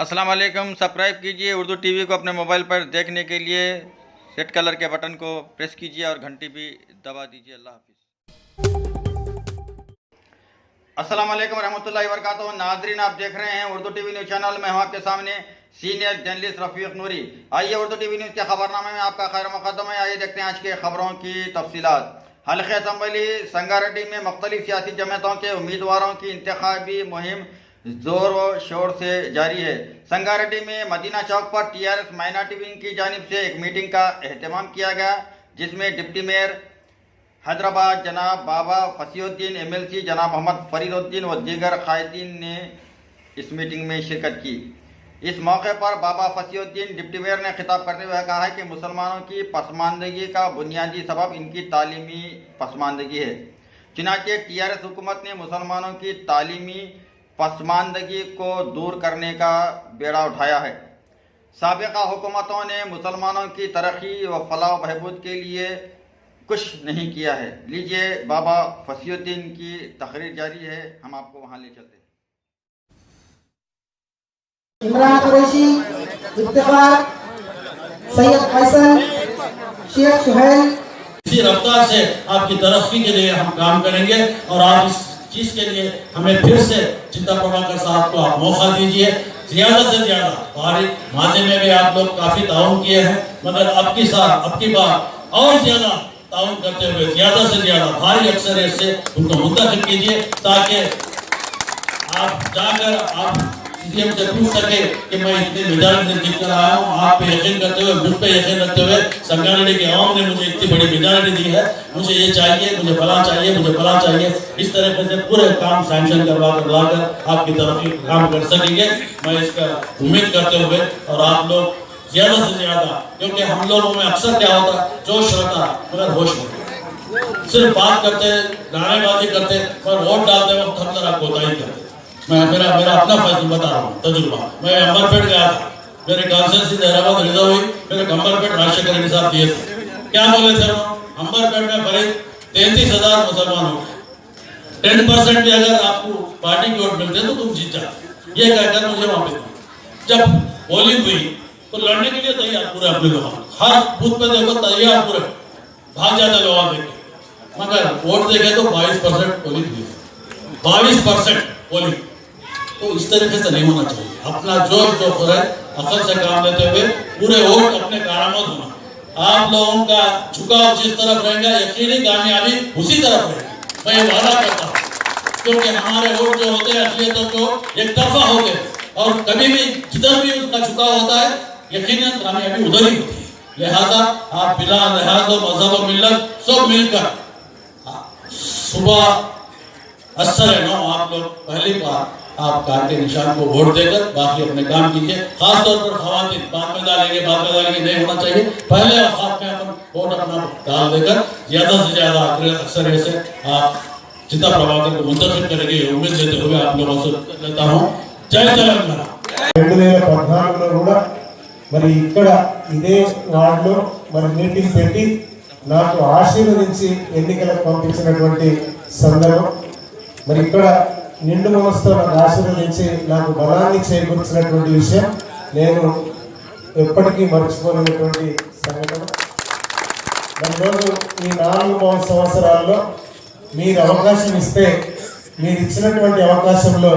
अस्सलाम वालेकुम। सब्सक्राइब कीजिए उर्दू टीवी को अपने मोबाइल पर देखने के लिए रेड कलर के बटन को प्रेस कीजिए और घंटी भी दबा दीजिए। अल्लाह हाफिज़। अस्सलाम वालेकुम रहमतुल्लाहि व बरकातहू। नाज़रीन, आप देख रहे हैं उर्दू टीवी न्यूज़ चैनल में। हम आपके सामने सीनियर जर्नलिस्ट रफ़ीक नूरी। आइए उर्दू टीवी न्यूज़ के खबरनामे में आपका खैर मुक़द्दम है। आइए देखते हैं आज के खबरों की तफसीलात। हल्के असम्बली संगारेड्डी में मुख्तलिफ सियासी जमातों के उम्मीदवारों की इंतखाबी मुहिम जोर व शोर से जारी है। संगारेड्डी में मदीना चौक पर टीआरएस माइनॉरिटी विंग की जानिब से एक मीटिंग का एहतमाम किया गया, जिसमें डिप्टी मेयर हैदराबाद जनाब बाबा फसीउद्दीन, एमएलसी जनाब मोहम्मद फरीदुद्दीन व दीगर कायदीन ने इस मीटिंग में शिरकत की। इस मौके पर बाबा फसीउद्दीन डिप्टी मेयर ने खिताब करते हुए कहा है कि मुसलमानों की पसमानदगी का बुनियादी सबब इनकी तालीमी पसमानदगी है। चुनांचे टीआरएस हुकूमत ने मुसलमानों की तालीमी पसमानदगी को दूर करने का बेड़ा उठाया है। साबिका हुकूमतों ने मुसलमानों की तरक्की व फलाह बहबूद के लिए कुछ नहीं किया है। लीजिए बाबा फसीउद्दीन की तकरीर जारी है, हम आपको वहां ले चलते हैं। इमरान कुरैशी, इफ्तिखार, सैयद फैसल, शेख सुहेल। इसी रफ्तार से आपकी तरक्की के लिए हम काम करेंगे और आप इस चीज के लिए हमें फिर से चिंता प्रभाकर साहब को आप मौका दीजिए। ज्यादा से ज्यादा हमारे माजे में भी आप लोग काफी ताउन किए हैं, मगर अब की बार और ज्यादा ताउन करते हुए ज्यादा से ज्यादा भारी अक्सरियत से उनको मुंतखब कीजिए, ताकि आप जाकर आप सीएम से पूछ सके कि मैं इतने मेजॉरिटी से जीत कर आया हूँ। आप पे यकीन करते हुए, मुझ पे यकीन रखते हुए, संगारेड्डी के आवाम ने मुझे इतनी बड़ी मेजॉरिटी दी है, मुझे ये चाहिए, मुझे फला चाहिए, मुझे फला चाहिए। इस तरह से पूरे काम सैंक्शन करवा कर लाकर आपकी तरफ काम कर सकेंगे, मैं इसका उम्मीद करते हुए। और आप लोग ज्यादा से ज्यादा, क्योंकि हम लोगों में अक्सर क्या होता है, जोश रहता मगर होश नहीं, सिर्फ बात करते, नारेबाजी करते और वोट डालते वक्त हम जरा कोताही करते। मैं मेरा अपना फैसला बता रहा हूँ, तजुर्बा। मैं अंबरपेट गया था, मेरे कॉन्स्टिट्यूंसी हैदराबाद रिजर्व हुई, मेरे अंबरपेट राजशेखर रेड्डी साहब दिए थे। क्या बोले थे अंबरपेट में करीब 33,000 मुसलमान हो गए, 10% भी अगर आपको पार्टी की वोट मिलते तो तुम जीत जाते। ये कहकर मुझे वहां पे जब पोलिंग हुई तो लड़ने के लिए तैयार पूरे अपने लोग, हर बूथ पे देखो तैयार पूरे, भाग जाते लोग देख के, मगर वोट देखे तो 22% पोलिंग हुई, 22% पोलिंग। तो इस तरीके से नहीं होना चाहिए। अपना जोश जो है अकल से काम लेते हुए पूरे वोट अपने कारामद होना। आप लोगों का झुकाव जिस तरफ रहेगा, यकीनी कामयाबी उसी तरफ रहेगी, मैं वादा करता हूँ। क्योंकि हमारे वोट जो होते हैं अकलियतों को एक तरफा हो गए, और कभी भी जिधर भी उसका झुकाव होता है यकीनन कामयाबी उधर ही होती है। लिहाजा आप बिला लिहाज मजहब और मिल्लत सब मिलकर सुबह असर 9 आप लोग पहली बार आप कार के निशान को वोट देकर बाकी अपने काम कीजिए। खासतौर पर खवातीन बाद में डालेंगे नहीं होना चाहिए, पहले औकात में अपन वोट अपना डाल देकर ज्यादा से ज्यादा अक्सर से आप चिंता प्रभाकर को मुंतखब करेंगे, उम्मीद लेते हुए आप लोगों से लेता हूँ। जय तेलंगाना। 2014లో కూడా మరి ఇక్కడ ఇదే వార్డులో మరి మీటింగ్ పెట్టి నాకు ఆశీర్వదించి ఎన్నికలకు పంపించినటువంటి సందర్భం, మరి ఇక్కడ నిండు మనసుతో నాకు ఆశీర్వదించి నాకు బలాన్ని చేకూర్చినటువంటి విషయం నేను ఎప్పటికీ మర్చిపోలేనటువంటి సంఘటన. మరి రోజు ఈ 4 సంవత్సరాల్లో మీరు అవకాశం ఇస్తే, మీరు ఇచ్చినటువంటి అవకాశంలో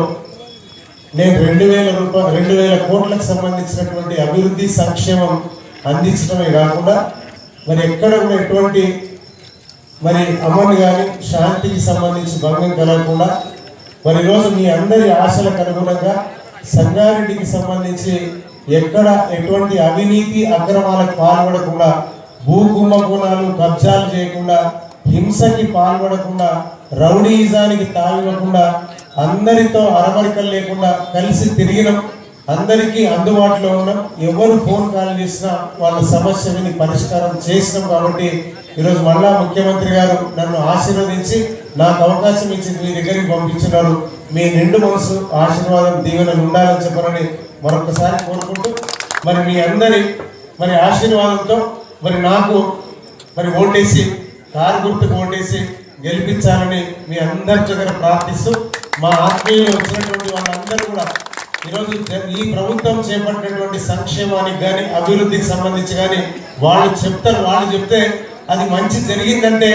నేను 2,000 కోట్లకు సంబంధించినటువంటి అభివృద్ధి సంక్షేమం అందించడమే కాకుండా మరి ఎక్కడ కూడా ఎటువంటి మరి అమలు కానీ శాంతికి సంబంధించి భంగం కలగకుండా మరి ఈరోజు మీ అందరి ఆశలకు అనుగుణంగా సంగారెడ్డికి సంబంధించి ఎక్కడ ఎటువంటి అవినీతి అక్రమాలకు పాల్పడకుండా, భూ కుంభకోణాలు కబ్జాలు చేయకుండా, హింసకి పాల్పడకుండా, రౌడీయిజానికి తావివ్వకుండా, అందరితో అరమరికలు లేకుండా కలిసి తిరిగినాం, అందరికీ అందుబాటులో ఉన్నాం. ఎవరు ఫోన్ కాల్ చేసినా వాళ్ళ సమస్య విని పరిష్కారం చేసినాం. కాబట్టి ఈరోజు మళ్ళా ముఖ్యమంత్రి గారు నన్ను ఆశీర్వదించి నాకు అవకాశం ఇచ్చి మీ దగ్గరికి పంపించున్నారు. మీ నిండు మనసు ఆశీర్వాదం దీవెనలు ఉండాలని చెప్పాలని మరొకసారి కోరుకుంటూ, మరి మీ అందరి మరి ఆశీర్వాదంతో మరి నాకు మరి ఓటేసి కారు గుర్తుకు ఓటేసి గెలిపించాలని మీ అందరి దగ్గర ప్రార్థిస్తూ, మా ఆత్మీయులు వచ్చినటువంటి వాళ్ళందరూ కూడా ఈరోజు ఈ ప్రభుత్వం చేపట్టినటువంటి సంక్షేమానికి కానీ అభివృద్ధికి సంబంధించి కానీ వాళ్ళు చెప్తే అది మంచి జరిగిందంటే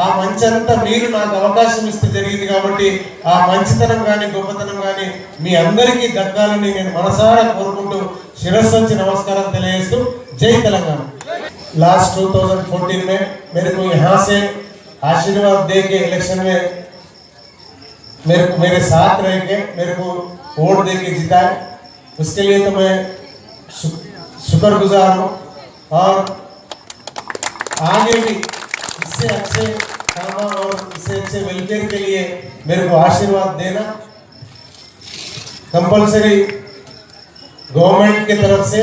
ఆ మంచి అంతా మీరు నాకు అవకాశం ఇస్తే జరిగింది కాబట్టి ఆ మంచితనం కానీ గొప్పతనం కానీ మీ అందరికీ దక్కాలని నేను మనసారా కోరుకుంటూ శిరస్సు వచ్చి నమస్కారం తెలియజేస్తూ जय तेलंगाना। लास्ट 2014 में मेरे को यहाँ से आशीर्वाद दे के इलेक्शन में मेरे साथ रह के मेरे को वोट दे के जिताए, उसके लिए तो मैं शुक्रगुजार हूँ। और आगे भी इससे अच्छे काम और इससे अच्छे वेलफेयर के लिए मेरे को आशीर्वाद देना। कंपलसरी गवर्नमेंट के तरफ से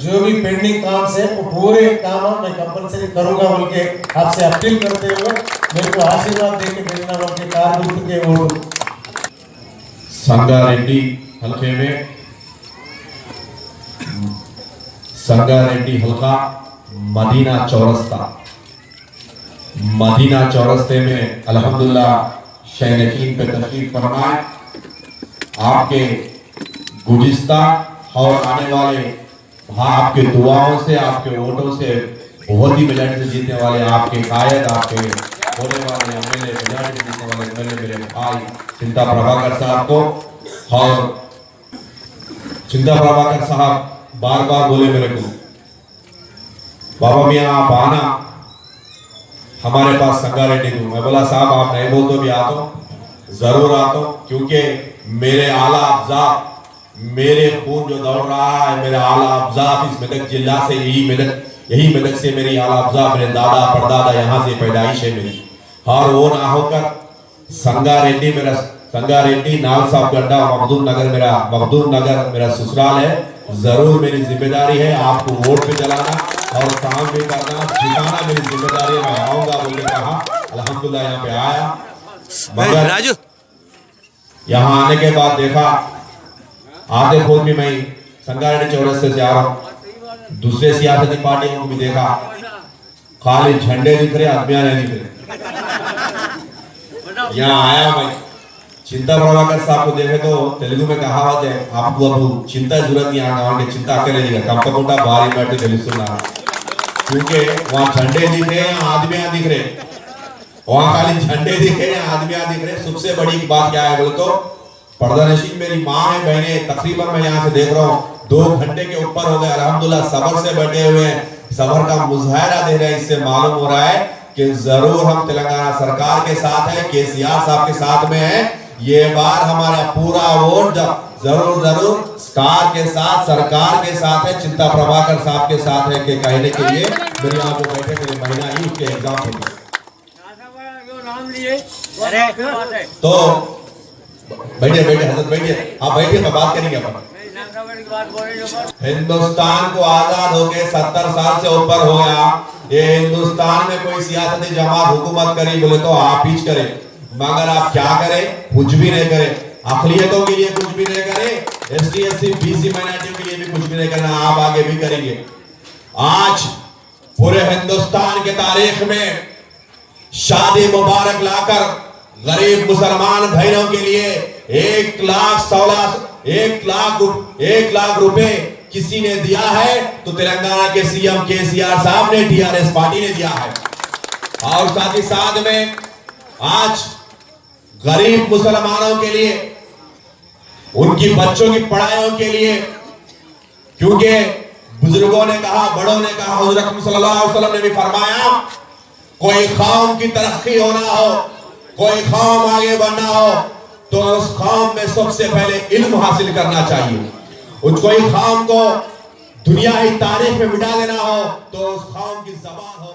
जो भी पेंडिंग काम से वो पूरे काम मैं कंपलसरी करूंगा बोल के आपसे अपील करते हुए मेरे को आशीर्वाद देके भेजना बोल के कारगुर्तु के वोट संगारेड्डी हल्के में संगारेड्डी हल्का मदीना चौरस्ते में अल्हम्दुलिल्लाह शहनशीन पे तशरीफ फरमाए। आपके गुज़िश्ता और आने वाले आपके दुआओं से आपके वोटों से बहुत ही मेरिट से जीतने वाले आपके कायद आपके होने वाले एमएलए मेरिट से जीतने वाले एमएलए मेरे भाई चिंता प्रभाकर साहब को, और चिंता प्रभाकर साहब बार बार बोले मेरे को बाबा मियाँ आप आना हमारे पास संगारेड्डी को। मैं बोला साहब आप नहीं बोल तो भी आता हूँ, जरूर आता हूँ, क्योंकि मेरे आला अफजा मेरे खून जो दौड़ रहा है मेरे आला अफजा इस मेदक जिला से यही मेदक से मेरी आला अफजा मेरे दादा परदादा यहाँ से पैदाइश है मेरी। और वो ना होकर संगारेड्डी नाल साहब गड्ढा मखदूम नगर मेरा ससुराल है। जरूर मेरी जिम्मेदारी है आपको वोट पे जलाना और काम भी करना, जिताना मेरी जिम्मेदारी है। मैं आऊंगा बोलने कहा, अल्हम्दुलिल्लाह यहाँ पे आया, मगर यहाँ आने के बाद देखा आधे खुद भी मैं संगारेड्डी चौरस्ते से आ रहा हूँ, दूसरे सियासती पार्टियों को भी देखा खाली झंडे दिख रहे आदमियां नहीं दिख रहे। यहाँ आया मैं चिंता प्रभाकर साहब को देखे तो तेलुगु में कहावत है आपको अब चिंता जरूरत नहीं आना चिंता अकेले कंपकुंडा भारी बैठे తెలుస్తున్నా, क्योंकि वहाँ झंडे दिख रहे हैं आदमियां दिख रहे, वहाँ खाली झंडे दिख रहे हैं आदमियां दिख रहे। सबसे बड़ी बात क्या है बोले तो पर्दानशीन मेरी माँ है बहने तकरीबन मैं यहाँ से देख रहा हूँ 2 घंटे के ऊपर हो गए अल्हम्दुलिल्लाह सबर से बैठे हुए हैं, सबर का मुजाहरा दे रहे हैं। इससे मालूम हो रहा है कि जरूर हम तेलंगाना सरकार के साथ है, केसीआर साहब के साथ में है। ये बार हमारा पूरा वोट जरूर स्टार के साथ सरकार के साथ है, चिंता प्रभाकर साहब के साथ है के कहने के लिए मेरे यहाँ जो बैठे मेरे महीना ही उसके एग्जाम होगी। तो बैठिए हजरत बैठिए, आप बैठिए मैं बात करेंगे अपन। हिंदुस्तान को आजाद होके 70 साल से ऊपर हो गया, ये हिंदुस्तान में कोई सियासती जमात हुकूमत करी बोले तो आप ही करे, मगर आप क्या करें, कुछ भी नहीं करें, अक़लियतों के लिए कुछ भी नहीं करें, एसटी एससी बीसी माइनॉरिटी के लिए भी कुछ भी नहीं करना, आप आगे भी करेंगे। आज पूरे हिंदुस्तान के तारीख में शादी मुबारक लाकर गरीब मुसलमान भाइयों के लिए 1 लाख रुपए किसी ने दिया है तो तेलंगाना के सीएम केसीआर साहब ने, टीआरएस पार्टी ने दिया है। और साथ ही साथ में आज गरीब मुसलमानों के लिए उनकी बच्चों की पढ़ाइयों के लिए, क्योंकि बुजुर्गों ने कहा, बड़ों ने कहा, हुज़ूर अकरम सल्लल्लाहु अलैहि वसल्लम ने भी फरमाया कोई कौम की तरक्की होना हो, कोई कौम आगे बढ़ना हो तो उस कौम में सबसे पहले इल्म हासिल करना चाहिए। कोई कौम को दुनिया की तारीख में मिटा देना हो तो उस कौम की ज़बान हो